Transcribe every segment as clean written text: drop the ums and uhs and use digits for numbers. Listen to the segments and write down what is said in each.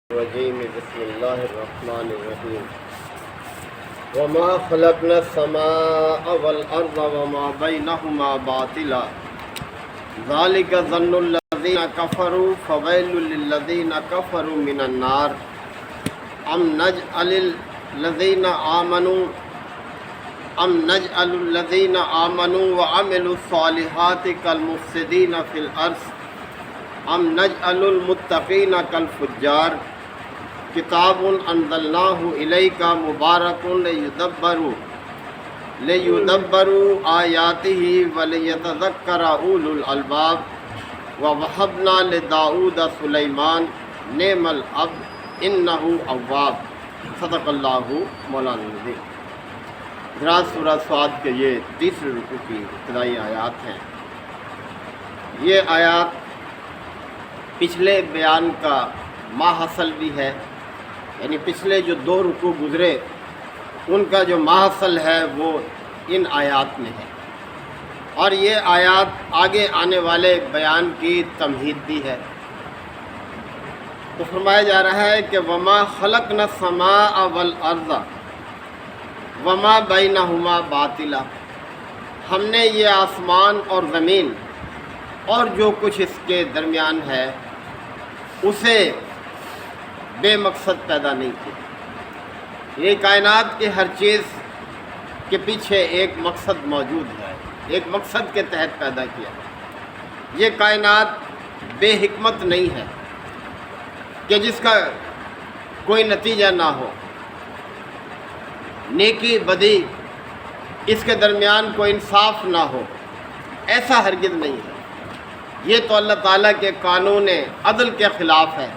الرجیم بسم اللہ الرحمن الرحیم وما خلقنا السماء والارض وما بینہما باطلا ذالک ظن الذین کفروا فویل للذین کفروا من النار ام نجعل الذین آمنوا وعملوا الصالحات کالمفسدین فی الارض ام نجعل المتقین کالفجار کتاب انزلناہ الیک مبارک لیدبروا آیاتہ ولیتذکر اولو الالباب ووہبنا لداؤد سلیمان نعم العبد انہ اواب صدق اللہ مولانا العظیم۔ حضرات سورہ صاد کے یہ تیسرے رکوع کی ابتدائی آیات ہیں۔ یہ آیات پچھلے بیان کا ماحصل بھی ہے، یعنی پچھلے جو دو رکوع گزرے ان کا جو ماحصل ہے وہ ان آیات میں ہے، اور یہ آیات آگے آنے والے بیان کی تمہید بھی ہے۔ تو فرمایا جا رہا ہے کہ وما خلقنا السماء والارض وما بینہما باطلا، ہم نے یہ آسمان اور زمین اور جو کچھ اس کے درمیان ہے اسے بے مقصد پیدا نہیں کیا۔ یہ کائنات کے ہر چیز کے پیچھے ایک مقصد موجود ہے، ایک مقصد کے تحت پیدا کیا۔ یہ کائنات بے حکمت نہیں ہے کہ جس کا کوئی نتیجہ نہ ہو، نیکی بدی اس کے درمیان کوئی انصاف نہ ہو، ایسا ہرگز نہیں ہے۔ یہ تو اللہ تعالیٰ کے قانون عدل کے خلاف ہے،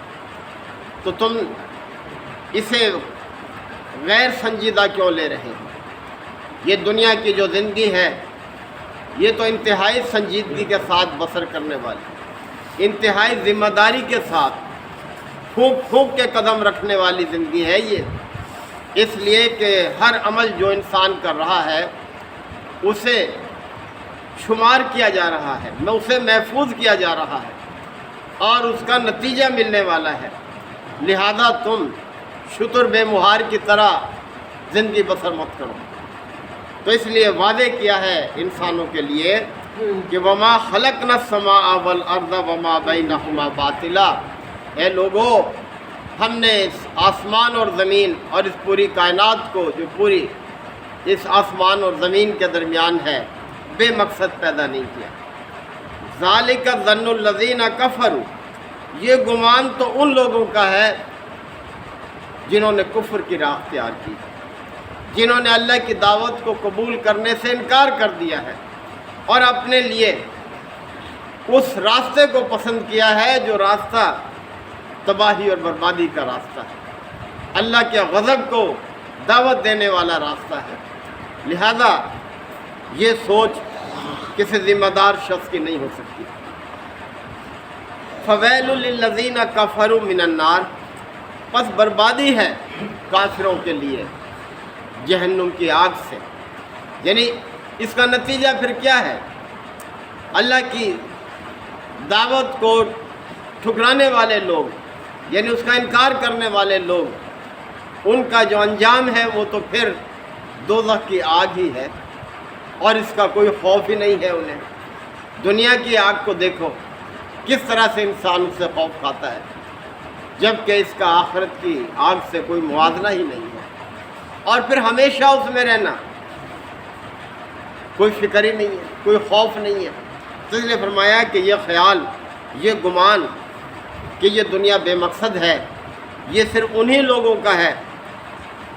تو تم اسے غیر سنجیدہ کیوں لے رہے ہو؟ یہ دنیا کی جو زندگی ہے یہ تو انتہائی سنجیدگی کے ساتھ بسر کرنے والی، انتہائی ذمہ داری کے ساتھ پھونک پھونک کے قدم رکھنے والی زندگی ہے یہ، اس لیے کہ ہر عمل جو انسان کر رہا ہے اسے شمار کیا جا رہا ہے، اسے محفوظ کیا جا رہا ہے اور اس کا نتیجہ ملنے والا ہے۔ لہذا تم شتر بے مہار کی طرح زندگی بسر مت کرو۔ تو اس لیے واضح کیا ہے انسانوں کے لیے کہ وما خلقنا السماء والارض وما بینہما باطلا، اے لوگو ہم نے اس آسمان اور زمین اور اس پوری کائنات کو جو پوری اس آسمان اور زمین کے درمیان ہے بے مقصد پیدا نہیں کیا۔ ذالک ظن الذین کفروا، یہ گمان تو ان لوگوں کا ہے جنہوں نے کفر کی راہ اختیار کی، جنہوں نے اللہ کی دعوت کو قبول کرنے سے انکار کر دیا ہے اور اپنے لیے اس راستے کو پسند کیا ہے جو راستہ تباہی اور بربادی کا راستہ ہے، اللہ کے غضب کو دعوت دینے والا راستہ ہے۔ لہذا یہ سوچ کسی ذمہ دار شخص کی نہیں ہو سکتی۔ فویل للذین کفروا من النار، پس بربادی ہے کافروں کے لیے جہنم کی آگ سے۔ یعنی اس کا نتیجہ پھر کیا ہے؟ اللہ کی دعوت کو ٹھکرانے والے لوگ، یعنی اس کا انکار کرنے والے لوگ، ان کا جو انجام ہے وہ تو پھر دوزخ کی آگ ہی ہے، اور اس کا کوئی خوف ہی نہیں ہے انہیں۔ دنیا کی آگ کو دیکھو کس طرح سے انسان اس سے خوف کھاتا ہے، جبکہ اس کا آخرت کی آگ سے کوئی موازنہ ہی نہیں ہے، اور پھر ہمیشہ اس میں رہنا، کوئی فکر ہی نہیں ہے، کوئی خوف نہیں ہے۔ تو اس نے فرمایا کہ یہ خیال، یہ گمان کہ یہ دنیا بے مقصد ہے، یہ صرف انہی لوگوں کا ہے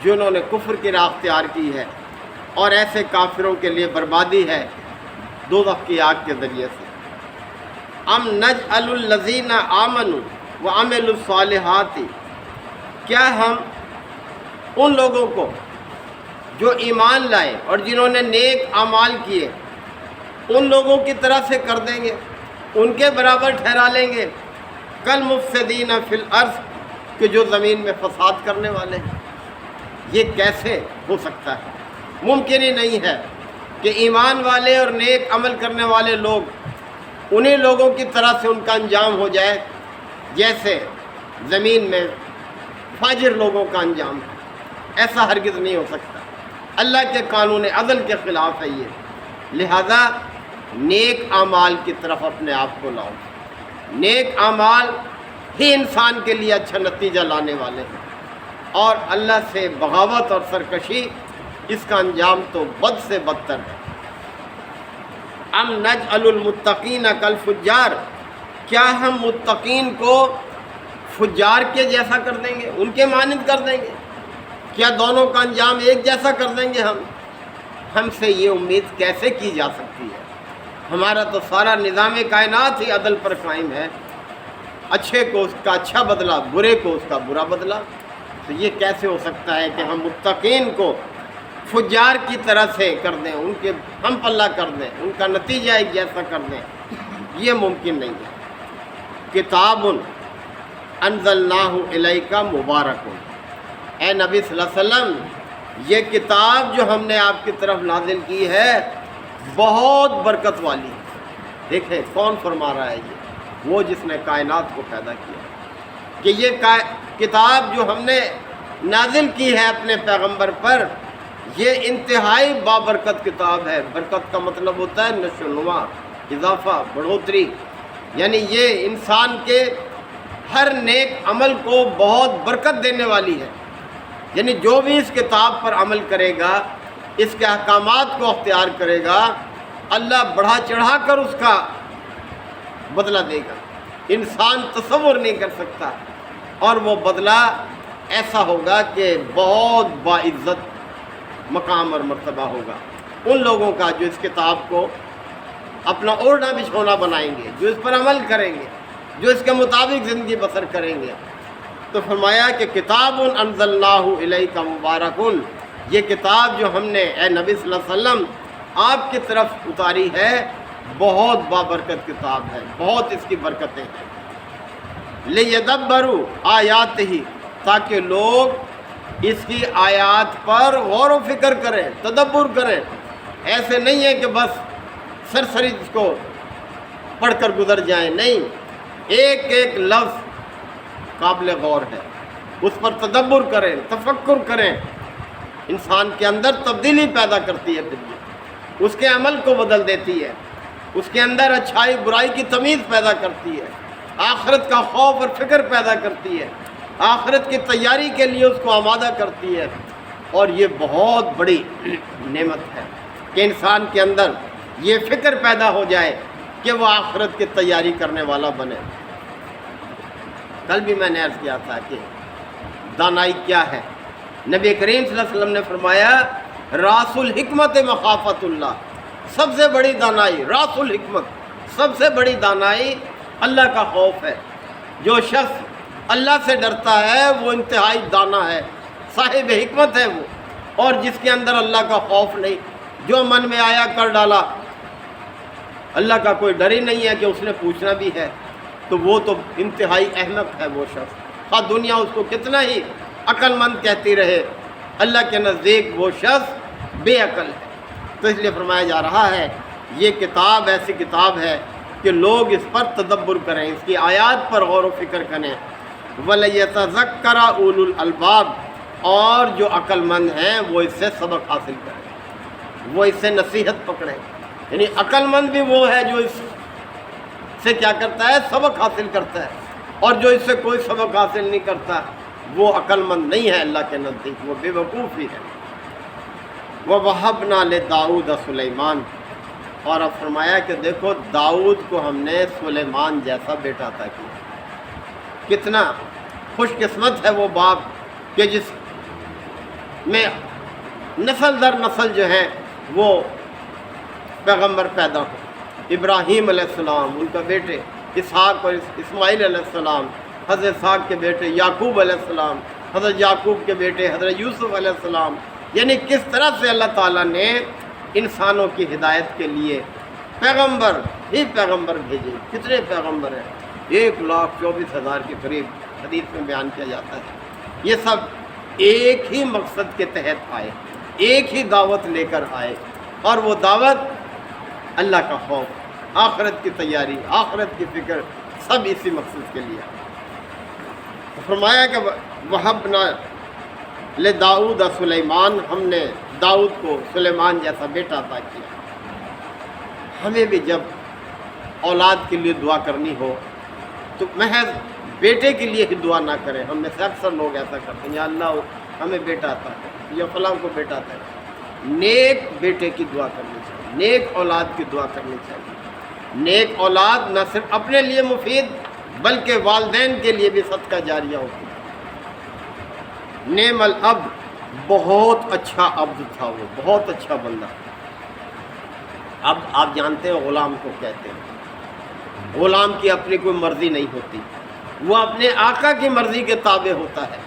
جنہوں نے کفر کی راہ اختیار کی ہے، اور ایسے کافروں کے لیے بربادی ہے دوزخ کی آگ کے ذریعے سے۔ ام نجعل الذین آمنوا وعملوا الصالحات، کیا ہم ان لوگوں کو جو ایمان لائے اور جنہوں نے نیک اعمال کیے ان لوگوں کی طرح سے کر دیں گے، ان کے برابر ٹھہرا لیں گے کالمفسدین فی الارض، کہ جو زمین میں فساد کرنے والے ہیں؟ یہ کیسے ہو سکتا ہے؟ ممکن ہی نہیں ہے کہ ایمان والے اور نیک عمل کرنے والے لوگ انہیں لوگوں کی طرح سے ان کا انجام ہو جائے جیسے زمین میں فاجر لوگوں کا انجام ہے، ایسا ہرگز نہیں ہو سکتا۔ اللہ کے قانون عدل کے خلاف ہے یہ، لہذا نیک اعمال کی طرف اپنے آپ کو لاؤ۔ نیک اعمال ہی انسان کے لیے اچھا نتیجہ لانے والے ہیں، اور اللہ سے بغاوت اور سرکشی، اس کا انجام تو بد سے بدتر ہے۔ ام نجعل المتقین کالفجار، کیا ہم متقین کو فجار کے جیسا کر دیں گے، ان کے مانند کر دیں گے؟ کیا دونوں کا انجام ایک جیسا کر دیں گے ہم سے یہ امید کیسے کی جا سکتی ہے؟ ہمارا تو سارا نظام کائنات ہی عدل پر قائم ہے، اچھے کو اس کا اچھا بدلہ، برے کو اس کا برا بدلہ، تو یہ کیسے ہو سکتا ہے کہ ہم متقین کو فجار کی طرح سے کر دیں، ان کے ہم پلہ کر دیں، ان کا نتیجہ ایک جیسا کر دیں؟ یہ ممکن نہیں ہے۔ کتاب انزلناہ الیک مبارک، اے نبی صلی اللہ علیہ وسلم، یہ کتاب جو ہم نے آپ کی طرف نازل کی ہے بہت برکت والی ہے۔ دیکھیں کون فرما رہا ہے؟ یہ وہ جس نے کائنات کو پیدا کیا، کہ یہ کتاب جو ہم نے نازل کی ہے اپنے پیغمبر پر، یہ انتہائی بابرکت کتاب ہے۔ برکت کا مطلب ہوتا ہے نشو و نما، اضافہ، بڑھوتری، یعنی یہ انسان کے ہر نیک عمل کو بہت برکت دینے والی ہے۔ یعنی جو بھی اس کتاب پر عمل کرے گا، اس کے احکامات کو اختیار کرے گا، اللہ بڑھا چڑھا کر اس کا بدلہ دے گا، انسان تصور نہیں کر سکتا، اور وہ بدلہ ایسا ہوگا کہ بہت باعزت مقام اور مرتبہ ہوگا ان لوگوں کا جو اس کتاب کو اپنا اوڑھنا بچھونا بنائیں گے، جو اس پر عمل کریں گے، جو اس کے مطابق زندگی بسر کریں گے۔ تو فرمایا کہ کتاب انزلناہ الیک مبارک، یہ کتاب جو ہم نے اے نبی صلی اللہ علیہ وسلم آپ کی طرف اتاری ہے بہت بابرکت کتاب ہے، بہت اس کی برکتیں ہیں۔ لیدبروا آیاتہ، تاکہ لوگ اس کی آیات پر غور و فکر کریں، تدبر کریں۔ ایسے نہیں ہے کہ بس سرسری اس کو پڑھ کر گزر جائیں، نہیں، ایک ایک لفظ قابل غور ہے، اس پر تدبر کریں، تفکر کریں۔ انسان کے اندر تبدیلی پیدا کرتی ہے، اس کے عمل کو بدل دیتی ہے، اس کے اندر اچھائی برائی کی تمیز پیدا کرتی ہے، آخرت کا خوف اور فکر پیدا کرتی ہے، آخرت کی تیاری کے لیے اس کو آمادہ کرتی ہے۔ اور یہ بہت بڑی نعمت ہے کہ انسان کے اندر یہ فکر پیدا ہو جائے کہ وہ آخرت کی تیاری کرنے والا بنے۔ کل بھی میں نے عرض کیا تھا کہ دانائی کیا ہے؟ نبی کریم صلی اللہ علیہ وسلم نے فرمایا راس الحکمت مخافت اللہ، سب سے بڑی دانائی، راس الحکمت، سب سے بڑی دانائی اللہ کا خوف ہے۔ جو شخص اللہ سے ڈرتا ہے وہ انتہائی دانا ہے، صاحب حکمت ہے وہ، اور جس کے اندر اللہ کا خوف نہیں، جو من میں آیا کر ڈالا، اللہ کا کوئی ڈر ہی نہیں ہے کہ اس نے پوچھنا بھی ہے، تو وہ تو انتہائی احمق ہے وہ شخص، خواہ دنیا اس کو کتنا ہی عقل مند کہتی رہے، اللہ کے نزدیک وہ شخص بے عقل ہے۔ تو اس لیے فرمایا جا رہا ہے یہ کتاب ایسی کتاب ہے کہ لوگ اس پر تدبر کریں، اس کی آیات پر غور و فکر کریں۔ وَلَيَتَذَكَّرَ أُولُو الْأَلْبَابِ، اور جو عقل مند ہیں وہ اس سے سبق حاصل کریں، وہ اس سے نصیحت پکڑیں۔ یعنی عقل مند بھی وہ ہے جو اس سے کیا کرتا ہے؟ سبق حاصل کرتا ہے، اور جو اس سے کوئی سبق حاصل نہیں کرتا وہ عقل مند نہیں ہے اللہ کے نزدیک، وہ بے وقوف ہی ہے۔ وَوَهَبْنَا لِدَاؤُدَ سُلَيْمَانَ، اور اب فرمایا کہ دیکھو داؤد کو ہم نے سلیمان جیسا بیٹا عطا کیا۔ کتنا خوش قسمت ہے وہ باپ کہ جس میں نسل در نسل جو ہے وہ پیغمبر پیدا ہو۔ ابراہیم علیہ السلام، ان کا بیٹے اسحاق اور اسماعیل علیہ السلام، حضرت اسحاق کے بیٹے یعقوب علیہ السلام، حضرت یعقوب کے بیٹے حضرت یوسف علیہ السلام، یعنی کس طرح سے اللہ تعالیٰ نے انسانوں کی ہدایت کے لیے پیغمبر ہی پیغمبر بھیجے۔ کتنے پیغمبر ہیں؟ 1,24,000 کے قریب حدیث میں بیان کیا جاتا ہے۔ یہ سب ایک ہی مقصد کے تحت آئے، ایک ہی دعوت لے کر آئے، اور وہ دعوت اللہ کا خوف، آخرت کی تیاری، آخرت کی فکر، سب اسی مقصد کے لیے۔ فرمایا کہ وہبنا لداؤد سلیمان، ہم نے داؤد کو سلیمان جیسا بیٹا عطا کیا۔ ہمیں بھی جب اولاد کے لیے دعا کرنی ہو تو محض بیٹے کے لیے ہی دعا نہ کریں۔ ہم میں سے اکثر لوگ ایسا کرتے ہیں، یا اللہ ہمیں بیٹا عطا کر، یا فلاں کو بیٹا عطا کر۔ نیک بیٹے کی دعا کرنی چاہیے، نیک اولاد کی دعا کرنی چاہیے۔ نیک اولاد نہ صرف اپنے لیے مفید بلکہ والدین کے لیے بھی صدقہ جاریہ ہوتی ہے۔ نعم العبد، بہت اچھا عبد تھا وہ، بہت اچھا بندہ۔ اب آپ جانتے ہیں غلام کو کہتے ہیں، غلام کی اپنی کوئی مرضی نہیں ہوتی، وہ اپنے آقا کی مرضی کے تابع ہوتا ہے۔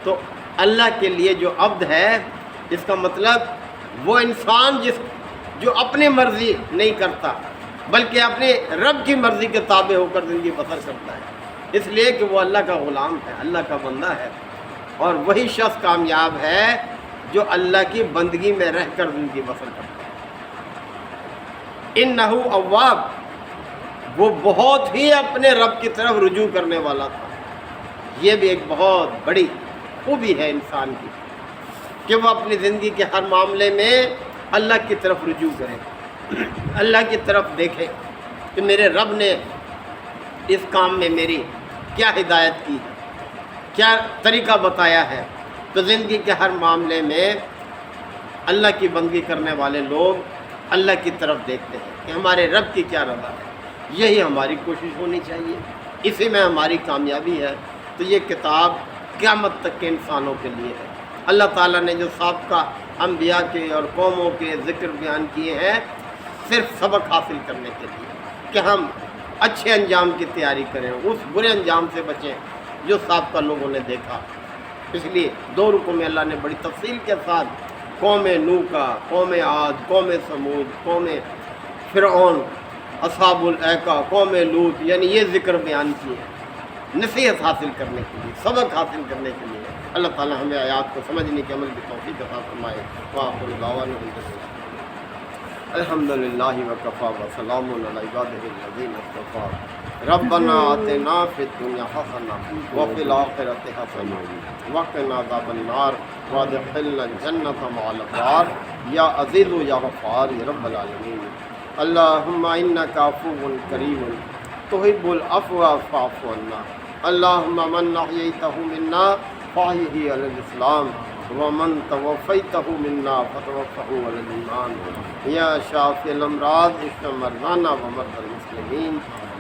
تو اللہ کے لیے جو عبد ہے، اس کا مطلب وہ انسان جو اپنی مرضی نہیں کرتا بلکہ اپنے رب کی مرضی کے تابع ہو کر زندگی بسر کرتا ہے، اس لیے کہ وہ اللہ کا غلام ہے، اللہ کا بندہ ہے۔ اور وہی شخص کامیاب ہے جو اللہ کی بندگی میں رہ کر زندگی بسر کرتا ہے۔ انہ اواب، وہ بہت ہی اپنے رب کی طرف رجوع کرنے والا تھا۔ یہ بھی ایک بہت بڑی خوبی ہے انسان کی کہ وہ اپنی زندگی کے ہر معاملے میں اللہ کی طرف رجوع کرے، اللہ کی طرف دیکھے کہ میرے رب نے اس کام میں میری کیا ہدایت کی ہے، کیا طریقہ بتایا ہے۔ تو زندگی کے ہر معاملے میں اللہ کی بندگی کرنے والے لوگ اللہ کی طرف دیکھتے ہیں کہ ہمارے رب کی کیا رضا ہے۔ یہی ہماری کوشش ہونی چاہیے، اسی میں ہماری کامیابی ہے۔ تو یہ کتاب قیامت تک کے انسانوں کے لیے ہے۔ اللہ تعالیٰ نے جو سابقہ انبیاء کے اور قوموں کے ذکر بیان کیے ہیں، صرف سبق حاصل کرنے کے لیے کہ ہم اچھے انجام کی تیاری کریں، اس برے انجام سے بچیں جو سابقہ لوگوں نے دیکھا۔ اس لیے 2 رکوع میں اللہ نے بڑی تفصیل کے ساتھ قوم نوح کا، قوم عاد، قوم سمود، قوم فرعون، اصحاب الایکا، قوم لوط، یعنی یہ ذکر بیان کیے نصیحت حاصل کرنے کے لیے، سبق حاصل کرنے کے لیے۔ اللہ تعالی ہمیں آیات کو سمجھنے کے عمل کی توفیق عطا فرمائے۔ وآخر دعوانا الحمد للہ وکفیٰ وسلام علی عبادہ الذین اصطفیٰ۔ ربنا آتنا فی الدنیا حسنہ وفی الآخرۃ حسنہ وقنا عذاب النار وادخلنا الجنۃ مع الابرار یا عزیز یا غفار یا رب العالمین۔ اللہم انک عفو کریم تحب العفو فاعف عنا۔ اللہم من احییتہ منا فاحیہ علی الاسلام ومن توفیتہ منا فتوفہ علی الایمان۔ یا شافی الامراض اشف مرضانا ومرضى المسلمین۔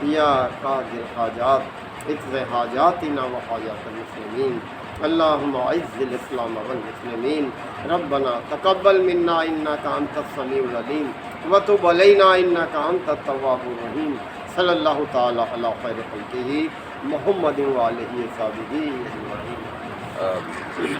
یا قاضی الحاجات اقض حاجاتنا وحاجات المسلمین۔ اللہم اعز الاسلام والمسلمین۔ ربنا تقبل منا انک انت السمیع العلیم وتب علینا انک انت التواب الرحیم۔ صلی اللہ تعالی علی خیر خلقہ محمد وآلہ وصحبہ اجمعین۔